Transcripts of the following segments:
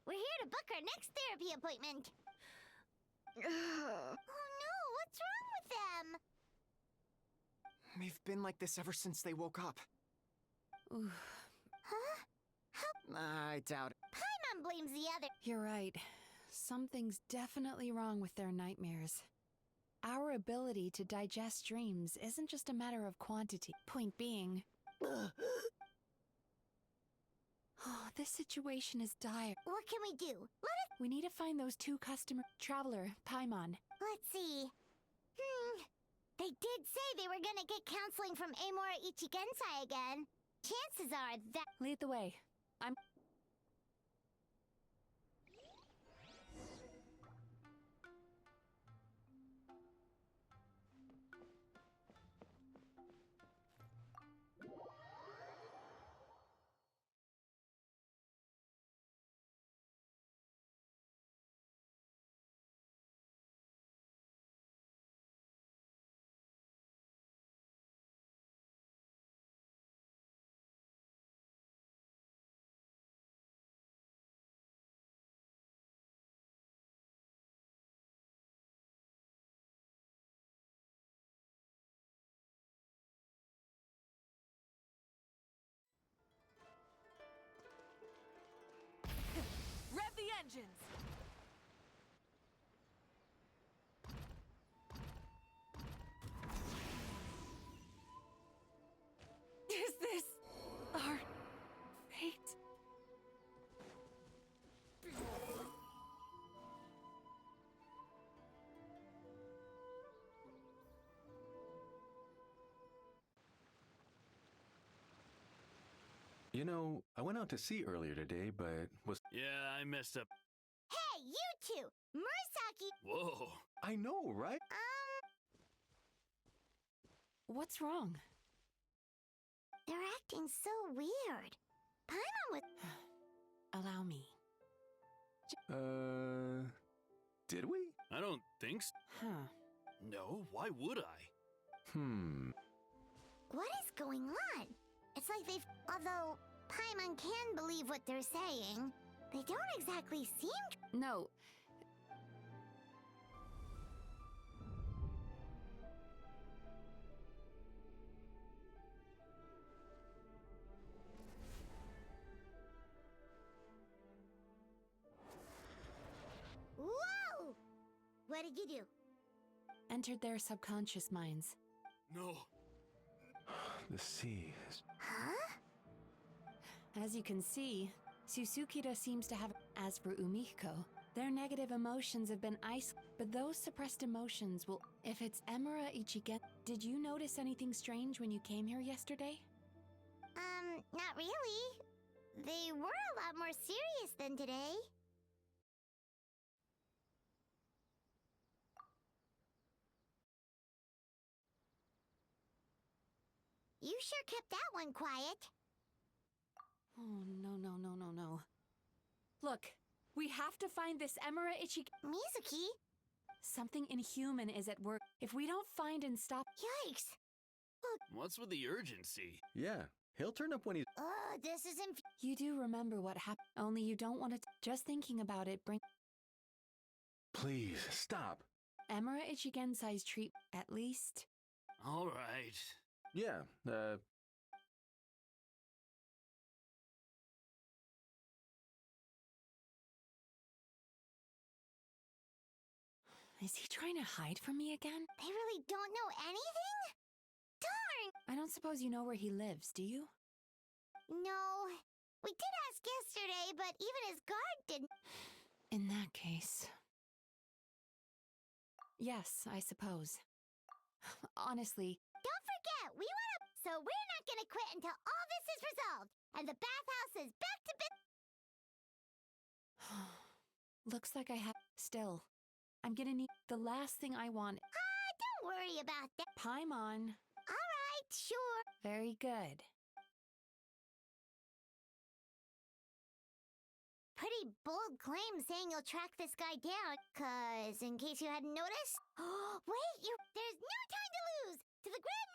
We're here to book our next therapy appointment. Oh no, what's wrong with them? They've been like this ever since they woke up. Ooh. Huh? I doubt it. Paimon blames the other. You're right. Something's definitely wrong with their nightmares. Our ability to digest dreams isn't just a matter of quantity. Point being... Oh, this situation is dire. What can we do? We need to find those two Traveler, Paimon. Let's see. They did say they were gonna get counseling from Amora Ichigensai again. Chances are that... Lead the way. I'm... Rev the engines! Is this... our... fate? You know, I went out to sea earlier today, but was... Yeah, I messed up. Hey, you two! Murasaki! Whoa. I know, right? What's wrong? They're acting so weird. Paimon was... Allow me. Did we? I don't think so. Huh. No, why would I? What is going on? It's like they've... Although Paimon can believe what they're saying, they don't exactly seem... No. Whoa! What did you do? Entered their subconscious minds. No. The sea is... Huh? As you can see, Susukira seems to have... As for Umiko, their negative emotions have been isolated, but those suppressed emotions will... If it's Emura Ichigen... Did you notice anything strange when you came here yesterday? Not really. They were a lot more serious than today. You sure kept that one quiet. Oh, no. Look, we have to find this Emura Ichigen... Mizuki? Something inhuman is at work. If we don't find and stop... Yikes. What's with the urgency? Yeah, he'll turn up when he's... This is You do remember what happened, only you don't want to... Just thinking about it bring... Please, stop. Emura Ichigensai's treat... At least... All right. Yeah, Is he trying to hide from me again? They really don't know anything? Darn! I don't suppose you know where he lives, do you? No. We did ask yesterday, but even his guard didn't. In that case... Yes, I suppose. Honestly... Don't forget, we want to... So we're not gonna quit until all this is resolved, and the bathhouse is back to business. Looks like I have... Still, I'm gonna need... The last thing I want... Don't worry about that. Paimon. All right, sure. Very good. Pretty bold claim saying you'll track this guy down, 'cause in case you hadn't noticed... Wait, there's no time to lose! To the Grand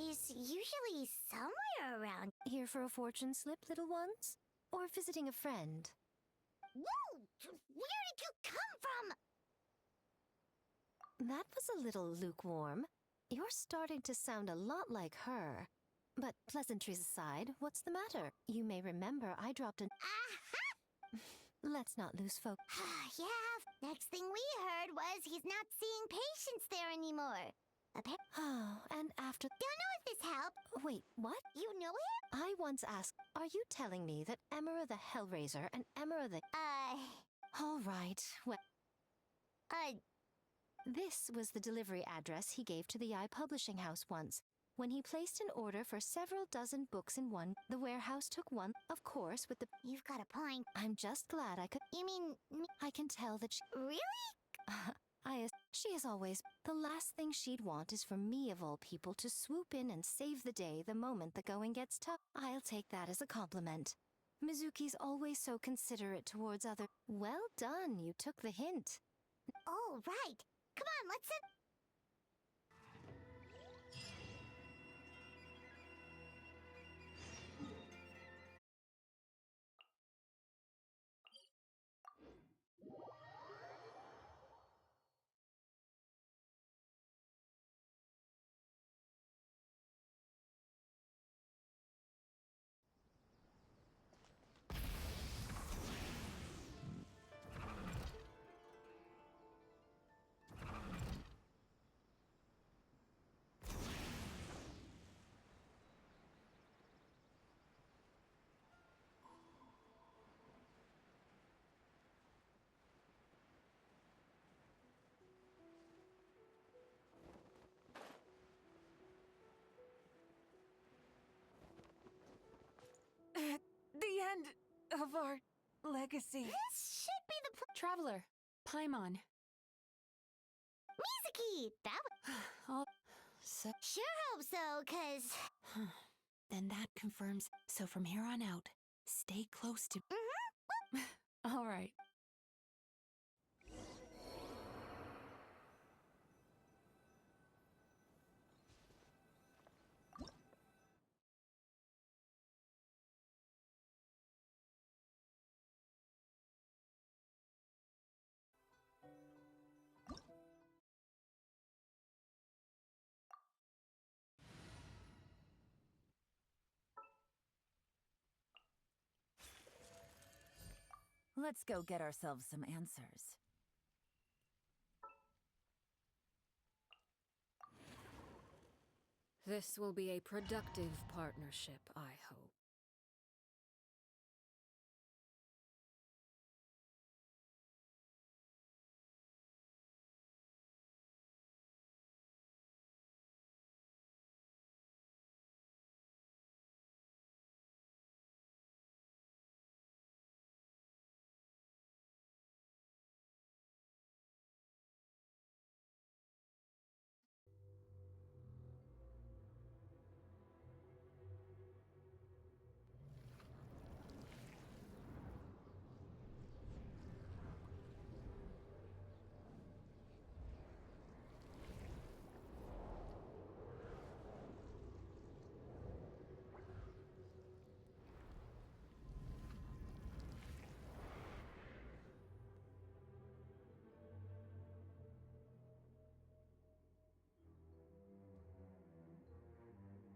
She's usually somewhere around. Here for a fortune slip, little ones? Or visiting a friend? Whoa! Where did you come from? That was a little lukewarm. You're starting to sound a lot like her. But pleasantries aside, what's the matter? You may remember I dropped an... Aha! Let's not lose focus. Yeah, next thing we heard was he's not seeing patients there anymore. Oh, and after... Don't know if this helped. Wait, what? You know him? I once asked, are you telling me that Emera the Hellraiser and Emera the... All right, well... This was the delivery address he gave to the Publishing House once. When he placed an order for several dozen books in one, the warehouse took one, of course, with the... You've got a point. I'm just glad I could... You mean... I can tell that she... Really? She is always... The last thing she'd want is for me, of all people, to swoop in and save the day the moment the going gets tough. I'll take that as a compliment. Mizuki's always so considerate towards other... Well done, you took the hint. Oh, right. Come on, let's... The end of our legacy. This should be the Traveler, Paimon. Mizuki! That was... Oh, so... Sure hope so, 'cause... Then that confirms. So from here on out, stay close to... All right. Let's go get ourselves some answers. This will be a productive partnership, I hope.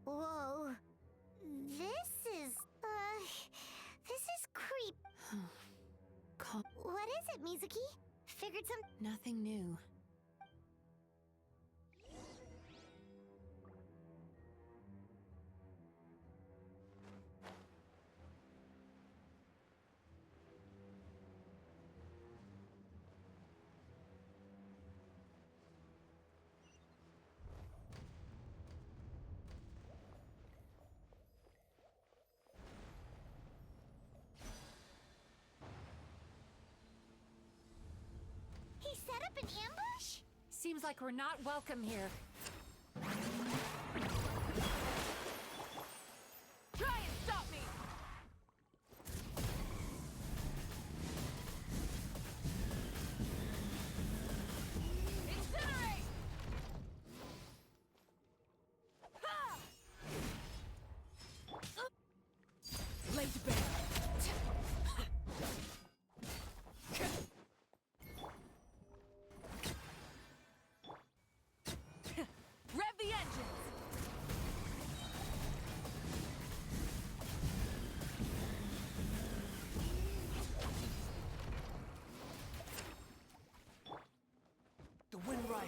Whoa. This is creep. What is it, Mizuki? Figured some... Nothing new. He set up an ambush? Seems like we're not welcome here. Try and stop me! Incinerate! Ha!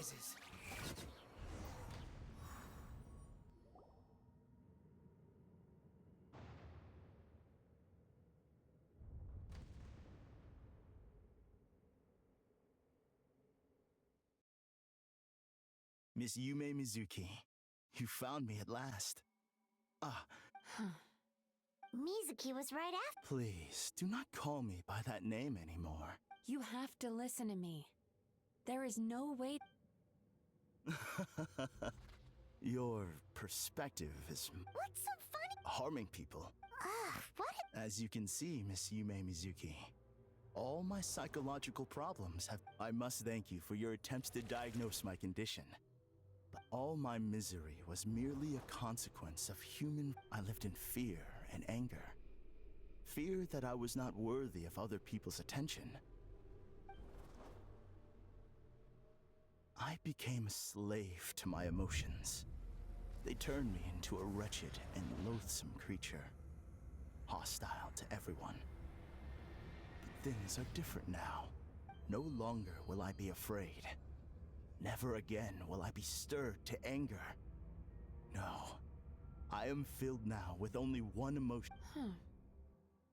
rises. Miss Yume Mizuki, you found me at last. Mizuki was right after. Please, do not call me by that name anymore. You have to listen to me. There is no way. Your perspective is What's so funny? harming people. What? As you can see, Miss Yume Mizuki, all my psychological problems have... I must thank you for your attempts to diagnose my condition. But all my misery was merely a consequence of human... I lived in fear and anger. Fear that I was not worthy of other people's attention. I became a slave to my emotions. They turned me into a wretched and loathsome creature, hostile to everyone. But things are different now. No longer will I be afraid. Never again will I be stirred to anger. No, I am filled now with only one emotion.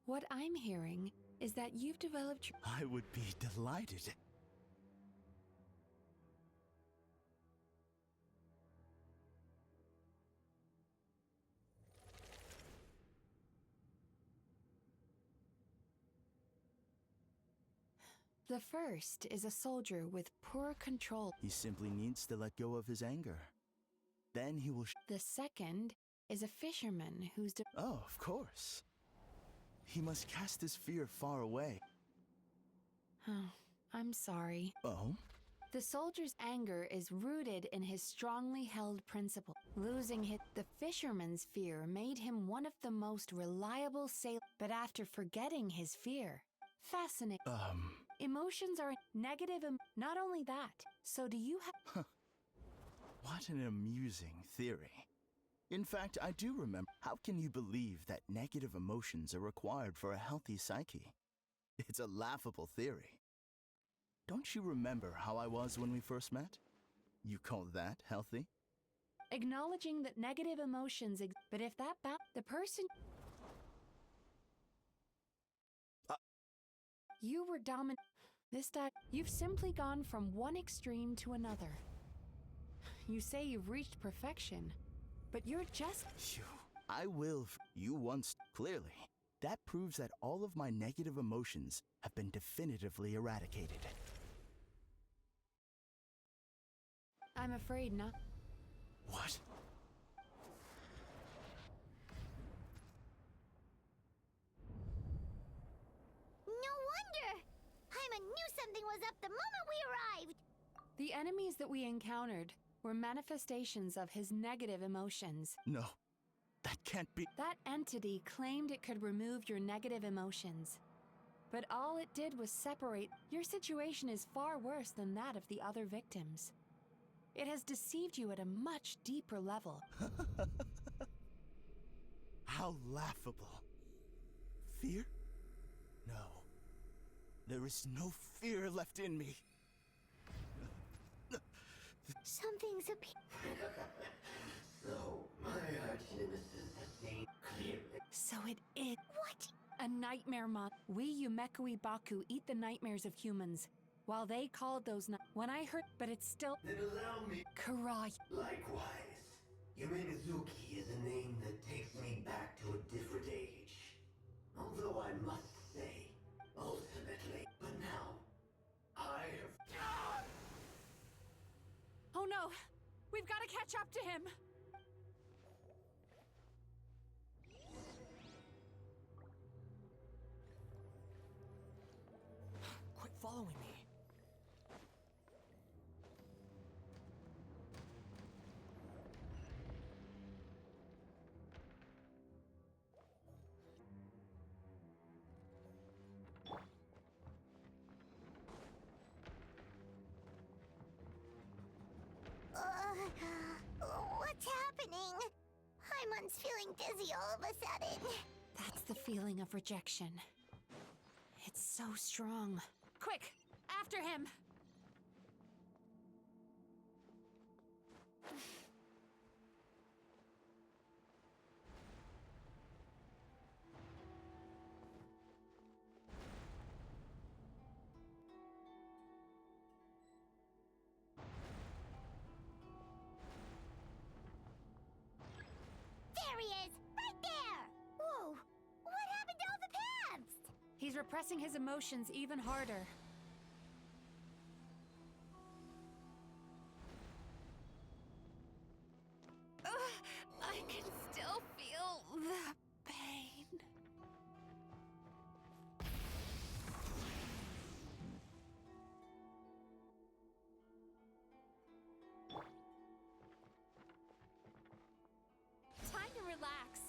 What I'm hearing is that you've developed... I would be delighted. The first is a soldier with poor control. He simply needs to let go of his anger. Then he will... The second is a fisherman who's... Oh, of course. He must cast his fear far away. I'm sorry. Oh? The soldier's anger is rooted in his strongly held principle. Losing the fisherman's fear made him one of the most reliable sailors. But after forgetting his fear... Fascinating. Emotions are negative and not only that. So do you have... What an amusing theory. In fact, I do remember. How can you believe that negative emotions are required for a healthy psyche? It's a laughable theory. Don't you remember how I was when we first met? You call that healthy? Acknowledging that negative emotions but if that the person... You were dominant. You've simply gone from one extreme to another. You say you've reached perfection, but you're just... I will. You once... Clearly. That proves that all of my negative emotions have been definitively eradicated. I'm afraid not. What? No wonder! Paimon knew something was up the moment we arrived! The enemies that we encountered were manifestations of his negative emotions. No, that can't be. That entity claimed it could remove your negative emotions. But all it did was separate. Your situation is far worse than that of the other victims. It has deceived you at a much deeper level. How laughable. Fear? No. There is no fear left in me. Something's appearing. So, my arch nemesis has seen clearly. So it is. What? A nightmare We Yumekui Baku eat the nightmares of humans, while they called those when I heard, but it's still... Then allow me... Karai. Likewise, Yume Mizuki is a name that takes me back to a different age. Although I must say, ultimately, but now, I have... Oh no! We've got to catch up to him! Quit following me. What's happening? Paimon's feeling dizzy all of a sudden. That's the feeling of rejection. It's so strong. Quick! After him! There he is! Right there! Whoa! What happened to all the paths? He's repressing his emotions even harder. I can still feel the pain. Time to relax.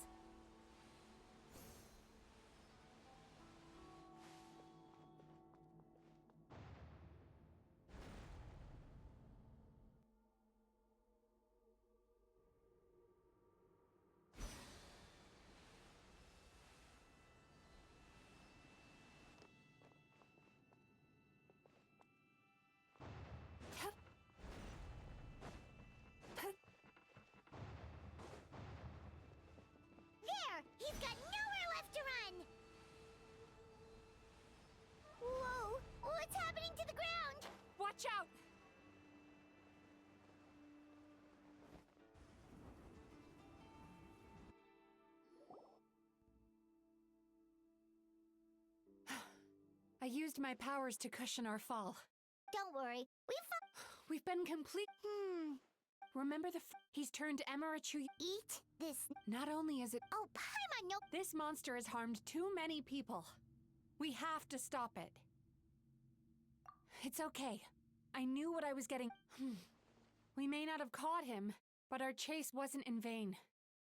There! He's got nowhere left to run! Whoa! What's happening to the ground? Watch out! I used my powers to cushion our fall. Don't worry, We've been complete. Remember he's turned Emirachu. Eat this. Not only is it. Oh, Paimon, no. This monster has harmed too many people. We have to stop it. It's okay. I knew what I was getting. We may not have caught him, but our chase wasn't in vain.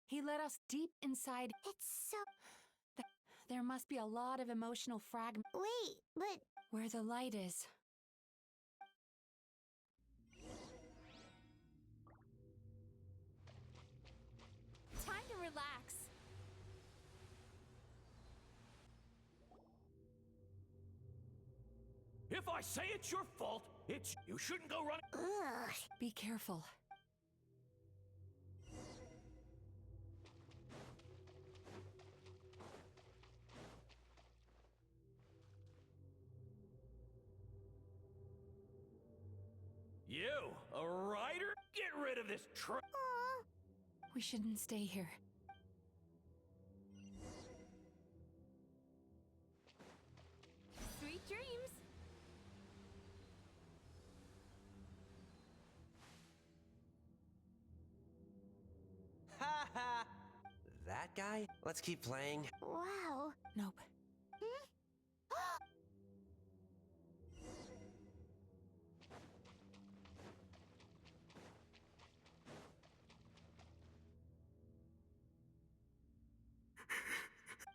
He led us deep inside. It's so. There must be a lot of emotional fragments. Wait, but. Where the light is. Time to relax. If I say it's your fault, you shouldn't go running. Ugh. Be careful. You, a rider? Get rid of this truck. We shouldn't stay here. Sweet dreams. Ha ha! That guy? Let's keep playing. Wow. Nope.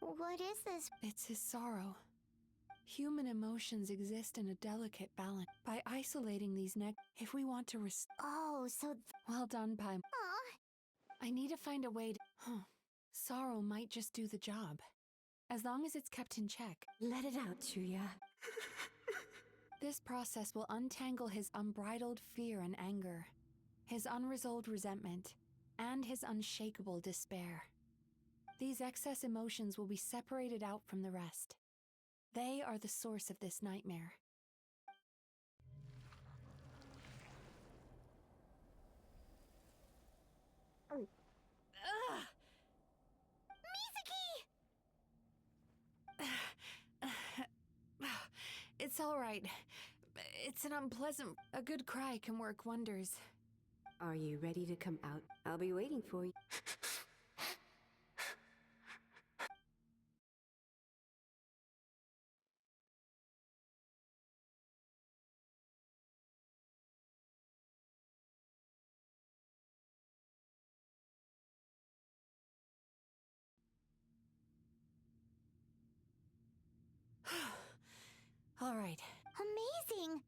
What is this? It's his sorrow. Human emotions exist in a delicate balance. By isolating these if we want to Oh, so. Well done, Paimon. Aw. I need to find a way to. Sorrow might just do the job. As long as it's kept in check. Let it out, Chuya. This process will untangle his unbridled fear and anger, his unresolved resentment, and his unshakable despair. These excess emotions will be separated out from the rest. They are the source of this nightmare. It's all right. It's an unpleasant. A good cry can work wonders. Are you ready to come out? I'll be waiting for you. All right. Amazing.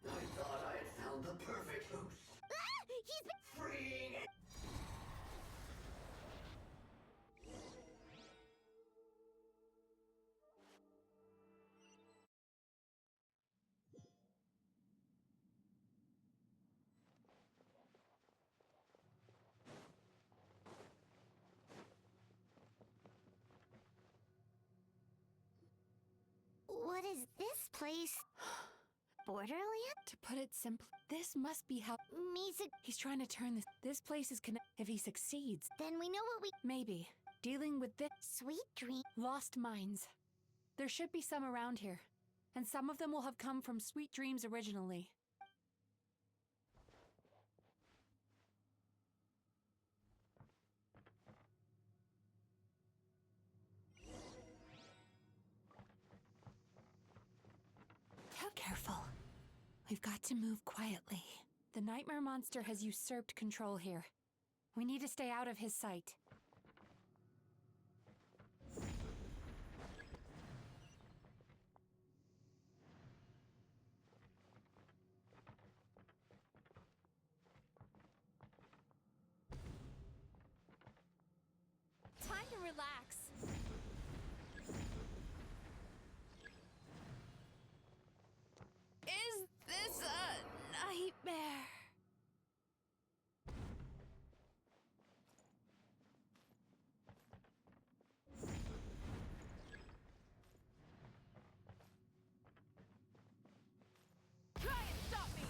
I thought I had found the perfect host. He's been. Freeing. place? Borderland? To put it simply, this must be how he's trying to turn this place is connected. If he succeeds, Then we know what we... maybe dealing with this Sweet dream. lost minds. There should be some around here, and some of them will have come from Sweet Dreams originally. Careful. We've got to move quietly. The nightmare monster has usurped control here. We need to stay out of his sight. Time to relax. Is this a nightmare? Try and stop me!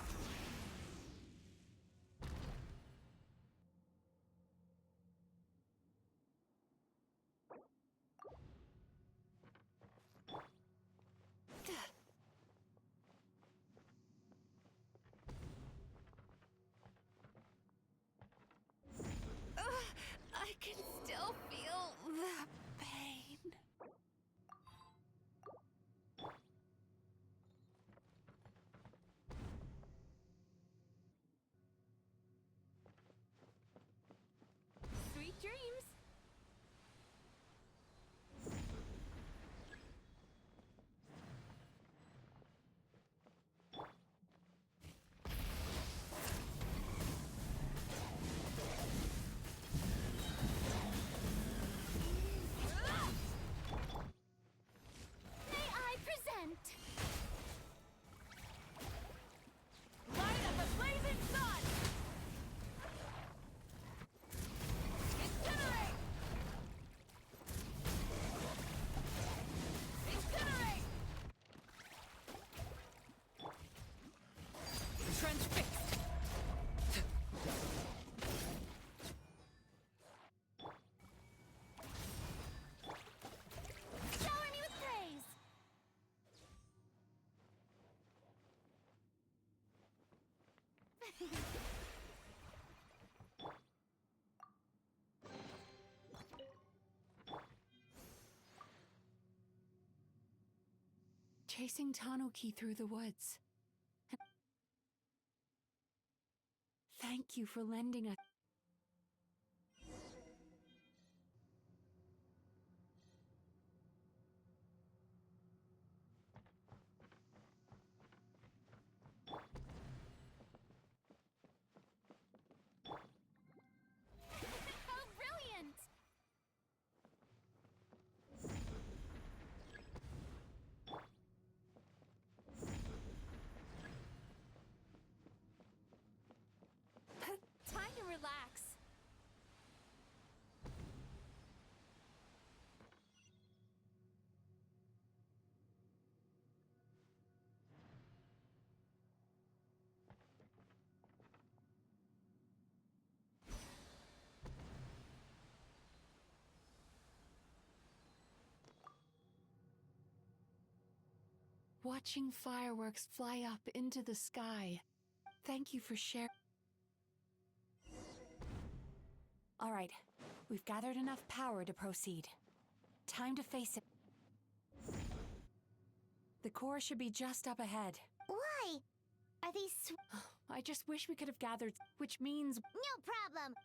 I can still feel the pain. Sweet dreams. May I present? Light up a blazing sun! Incinerate! Incinerate! Trench fixed! Shower me with praise! Chasing Tanuki through the woods. Thank you for lending us. How brilliant! Time to relax. Watching fireworks fly up into the sky. Thank you for sharing. All right, we've gathered enough power to proceed. Time to face it. The core should be just up ahead. Why? Are these... I just wish we could have gathered, which means... No problem!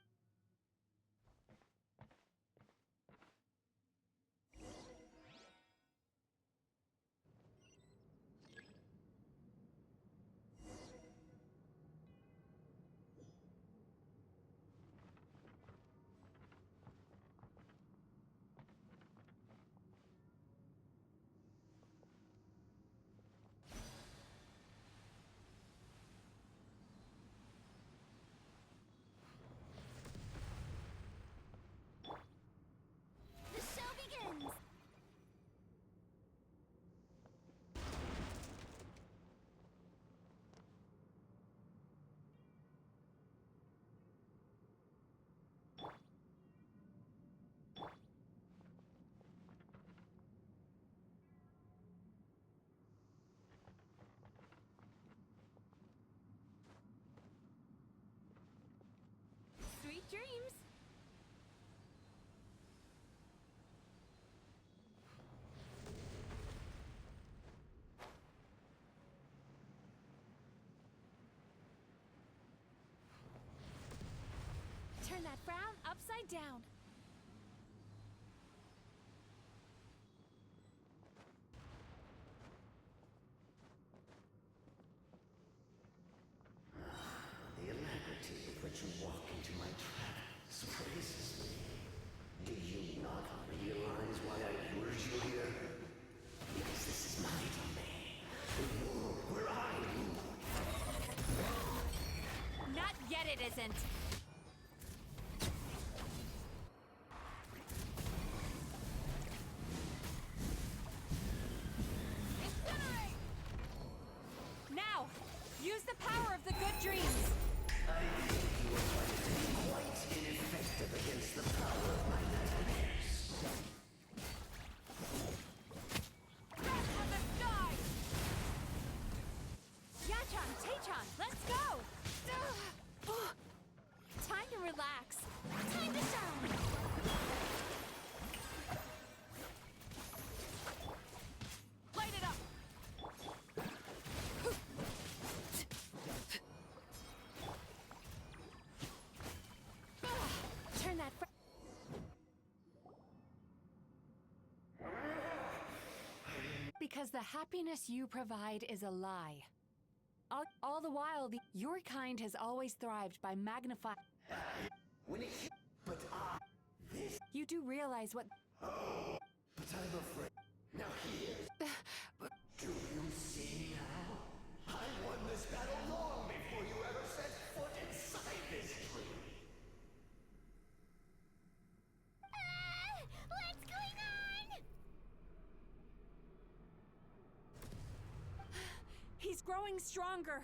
that frown upside down. The alacrity with which you walk into my trap surprises me. Do you not realize why I lured you here? Because this is my domain. The world where I rule. Not yet, it isn't. Incinerate! Now, use the power of the good dreams. I think you will find it to be quite ineffective against the power of my nightmares. Rest from the sky! Yachan, Taechan, let's go! Time to relax. Time to shine. Light it up. Turn that. Because the happiness you provide is a lie. All the while, your kind has always thrived by magnifying. But this. You do realize what. But I'm afraid. Now here. Do you see now? I won this battle long before you ever set foot inside this tree. What's going on? He's growing stronger.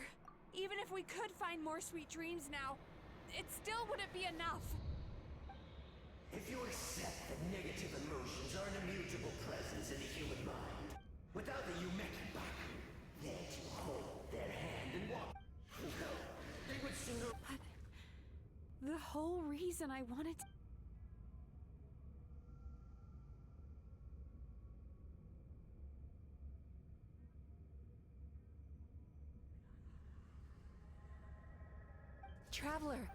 Even if we could find more sweet dreams now, it still wouldn't be enough. If you accept that negative emotions are an immutable presence in the human mind, without the Yumeki Baku there to hold their hand and walk, well, they would sooner. But the whole reason I wanted to... Traveler.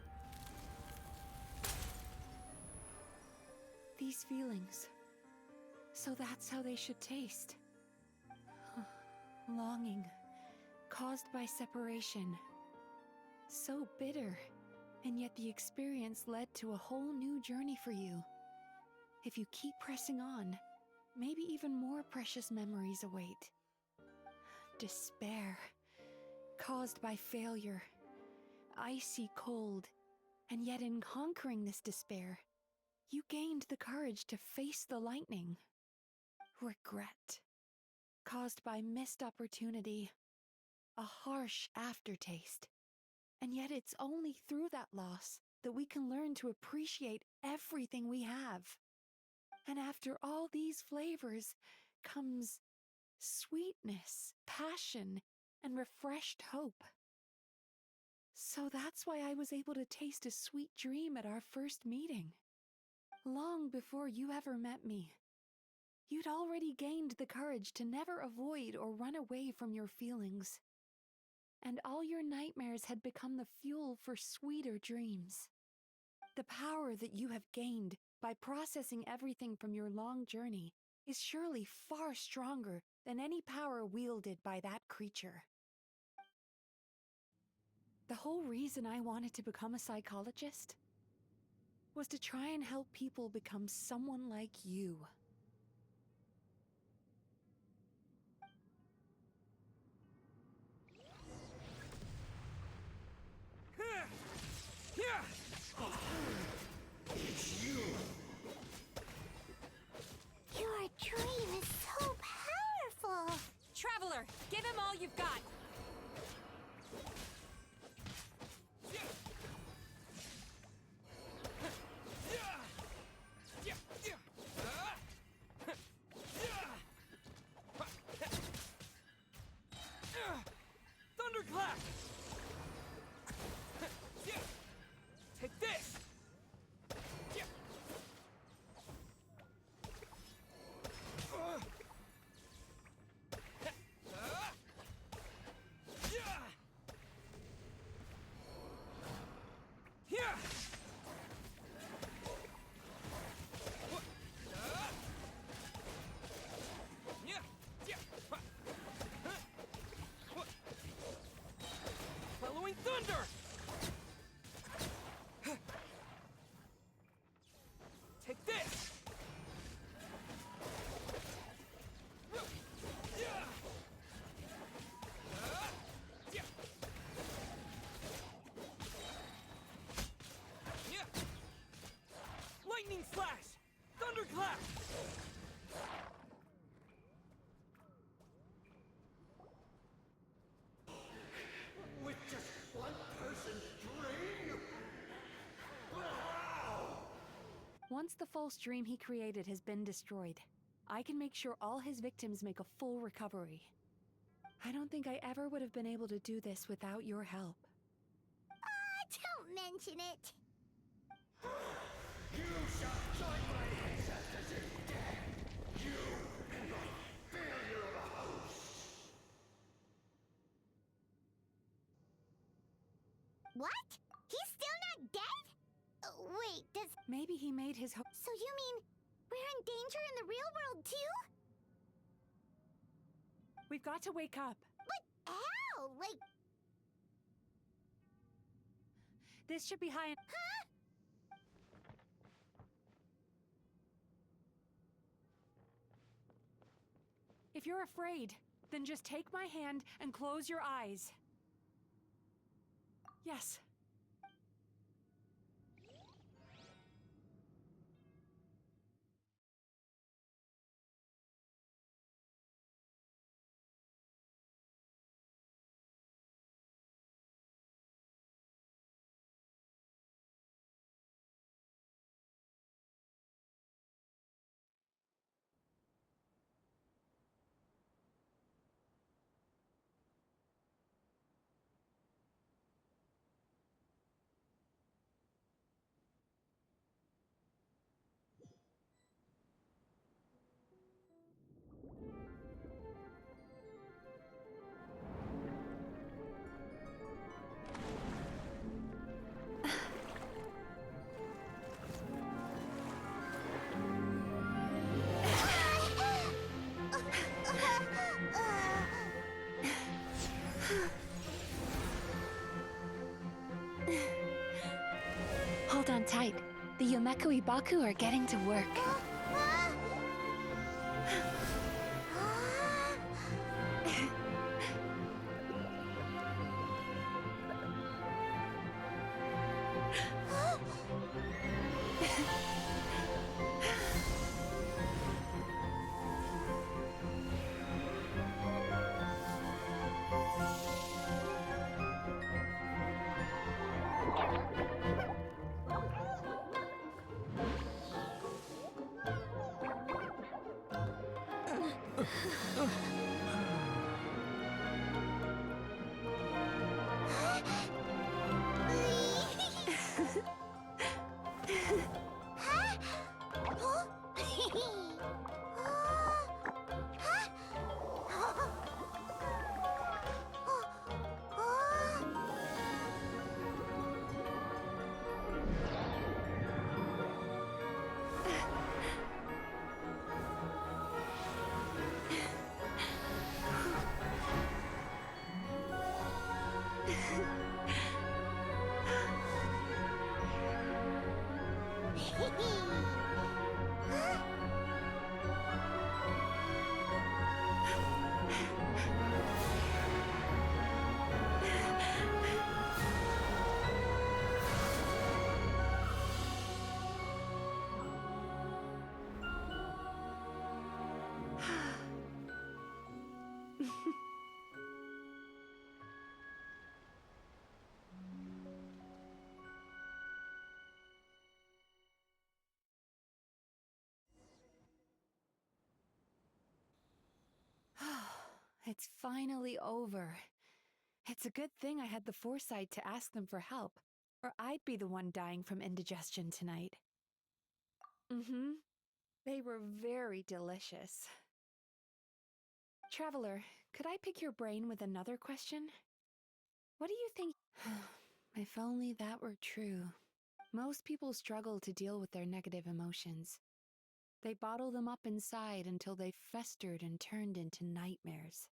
These feelings. So that's how they should taste. Longing. Caused by separation. So bitter. And yet the experience led to a whole new journey for you. If you keep pressing on, maybe even more precious memories await. Despair. Caused by failure. Icy cold, and yet in conquering this despair, you gained the courage to face the lightning. Regret, caused by missed opportunity, a harsh aftertaste, and yet it's only through that loss that we can learn to appreciate everything we have. And after all these flavors comes sweetness, passion, and refreshed hope. So that's why I was able to taste a sweet dream at our first meeting. Long before you ever met me, you'd already gained the courage to never avoid or run away from your feelings. And all your nightmares had become the fuel for sweeter dreams. The power that you have gained by processing everything from your long journey is surely far stronger than any power wielded by that creature. The whole reason I wanted to become a psychologist was to try and help people become someone like you. It's you! Your dream is so powerful! Traveler, give him all you've got! Thunderclap! Take this! Once the false dream he created has been destroyed, I can make sure all his victims make a full recovery. I don't think I ever would have been able to do this without your help. Don't mention it. You shall join my ancestors in death. You and my failure of a host. What? He's still not dead? Wait, does... Maybe he made his So you mean we're in danger in the real world too? We've got to wake up. But how? Like... This should be high en- Huh? If you're afraid, then just take my hand and close your eyes. Yes. Hold on tight. The Yomeko Ibaku are getting to work. It's finally over. It's a good thing I had the foresight to ask them for help, or I'd be the one dying from indigestion tonight. They were very delicious. Traveler, could I pick your brain with another question? What do you think? If only that were true. Most people struggle to deal with their negative emotions. They bottle them up inside until they festered and turned into nightmares.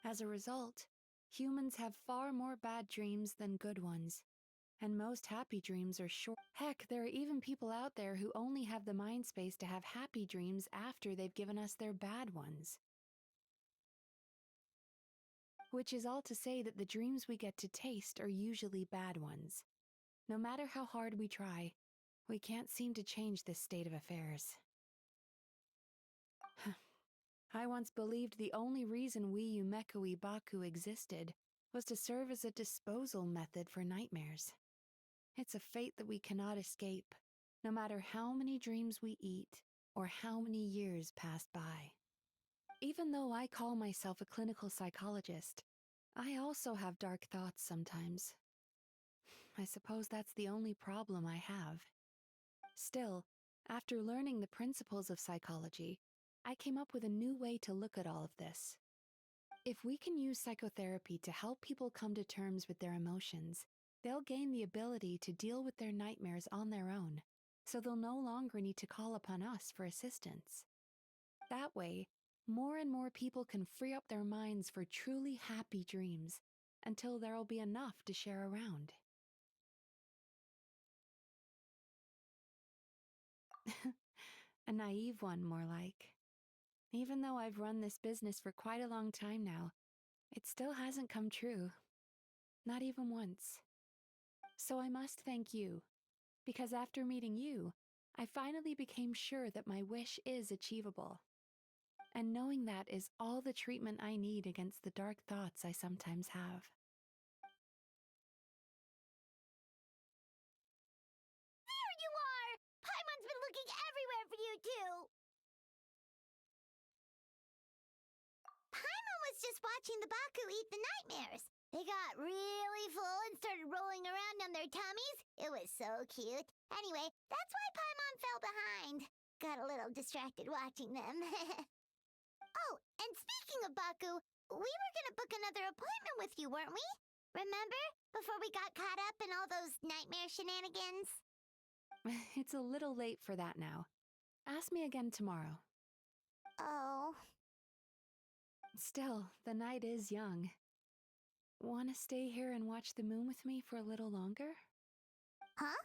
As a result, humans have far more bad dreams than good ones, and most happy dreams are short. Heck, there are even people out there who only have the mind space to have happy dreams after they've given us their bad ones. Which is all to say that the dreams we get to taste are usually bad ones. No matter how hard we try, we can't seem to change this state of affairs. I once believed the only reason we Yumeko Ibaku existed was to serve as a disposal method for nightmares. It's a fate that we cannot escape, no matter how many dreams we eat or how many years pass by. Even though I call myself a clinical psychologist, I also have dark thoughts sometimes. I suppose that's the only problem I have. Still, after learning the principles of psychology, I came up with a new way to look at all of this. If we can use psychotherapy to help people come to terms with their emotions, they'll gain the ability to deal with their nightmares on their own, so they'll no longer need to call upon us for assistance. That way, more and more people can free up their minds for truly happy dreams, until there'll be enough to share around. A naive one, more like. Even though I've run this business for quite a long time now, it still hasn't come true. Not even once. So I must thank you, because after meeting you, I finally became sure that my wish is achievable. And knowing that is all the treatment I need against the dark thoughts I sometimes have. There you are! Paimon's been looking everywhere for you, too! Paimon was just watching the Baku eat the nightmares. They got really full and started rolling around on their tummies. It was so cute. Anyway, that's why Paimon fell behind. Got a little distracted watching them. Oh, and speaking of Baku, we were gonna book another appointment with you, weren't we? Remember? Before we got caught up in all those nightmare shenanigans? It's a little late for that now. Ask me again tomorrow. Oh. Still, the night is young. Want to stay here and watch the moon with me for a little longer? Huh?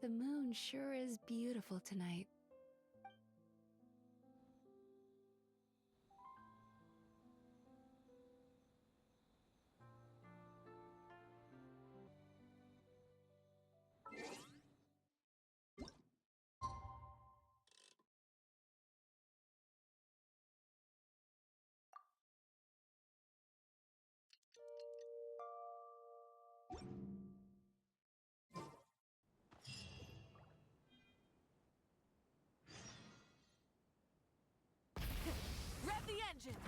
The moon sure is beautiful tonight. Rev the engines!